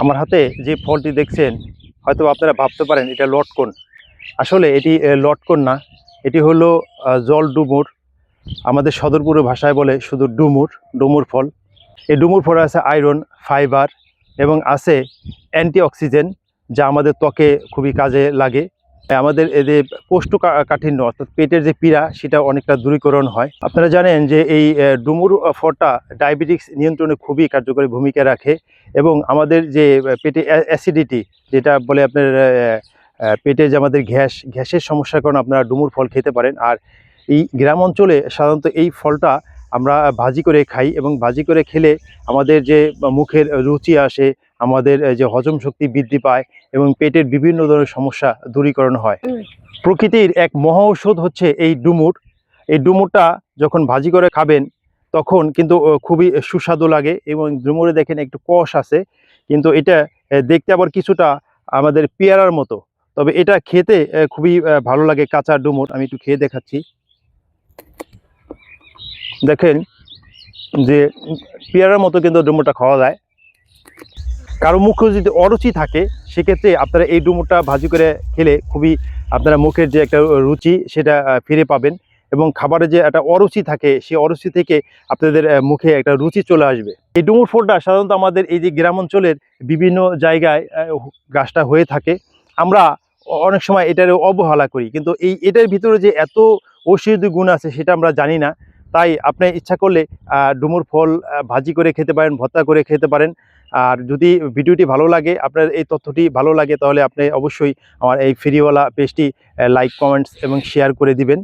আমার হাতে যে ফলটি দেখছেন হয়তো আপনারা ভাবতে পারেন এটা লটকন। আসলে এটি লটকন না, এটি হলো জল ডুমুর। আমাদের সদরপুরের ভাষায় বলে শুধু ডুমুর, ডুমুর ফল। এই ডুমুর ফলে আছে আয়রন, ফাইবার এবং আছে অ্যান্টিঅক্সিডেন্ট, যা আমাদের ত্বকে খুবই কাজে লাগে। আমাদের এদের কোষ্ঠকাঠিন্য অর্থাৎ পেটের যে পীড়া সেটা অনেকটা দূরীকরণ হয়। আপনারা জানেন যে এই ডুমুর ফলটা ডায়াবেটিক্স নিয়ন্ত্রণে খুবই কার্যকরী ভূমিকা রাখে এবং আমাদের যে পেটে অ্যাসিডিটি, যেটা বলে আপনার পেটে যে আমাদের গ্যাসের সমস্যার কারণে আপনারা ডুমুর ফল খেতে পারেন। আর এই গ্রাম অঞ্চলে সাধারণত এই ফলটা আমরা ভাজি করে খাই এবং ভাজি করে খেলে আমাদের যে মুখের রুচি আসে, আমাদের যে হজম শক্তি বৃদ্ধি পায় এবং পেটের বিভিন্ন ধরনের সমস্যা দূরীকরণ হয়। প্রকৃতির এক মহৌষধ হচ্ছে এই ডুমুর। এই ডুমুরটা যখন ভাজি করে খাবেন তখন কিন্তু খুবই সুস্বাদু লাগে এবং ডুমুরে দেখেন একটু কষ আছে, কিন্তু এটা দেখতে আবার কিছুটা আমাদের পেয়ারার মতো। তবে এটা খেতে খুবই ভালো লাগে। কাঁচা ডুমুর আমি একটু খেয়ে দেখাচ্ছি। দেখেন যে পেয়ারার মতো কিন্তু ডুমুরটা খাওয়া যায়। কারো মুখে যদি অরুচি থাকে সেক্ষেত্রে আপনারা এই ডুমুরটা ভাজি করে খেলে খুবই আপনারা মুখের যে একটা রুচি সেটা ফিরে পাবেন এবং খাবারের যে একটা অরুচি থাকে সেই অরুচি থেকে আপনাদের মুখে একটা রুচি চলে আসবে। এই ডুমুর ফলটা সাধারণত আমাদের এই যে গ্রাম অঞ্চলের বিভিন্ন জায়গায় গাছটা হয়ে থাকে। আমরা অনেক সময় এটার অবহেলা করি, কিন্তু এটার ভিতরে যে এত ঔষধি গুণ আছে সেটা আমরা জানি না। তাই আপনি ইচ্ছা করলে ডুমুর ফল ভাজি করে খেতে পারেন, ভর্তা করে খেতে পারেন। আর যদি ভিডিওটি ভালো লাগে, আপনার এই তথ্যটি ভালো লাগে, তাহলে আপনি অবশ্যই আমার এই ফ্রিওয়ালা পেজটি লাইক, কমেন্টস এবং শেয়ার করে দিবেন।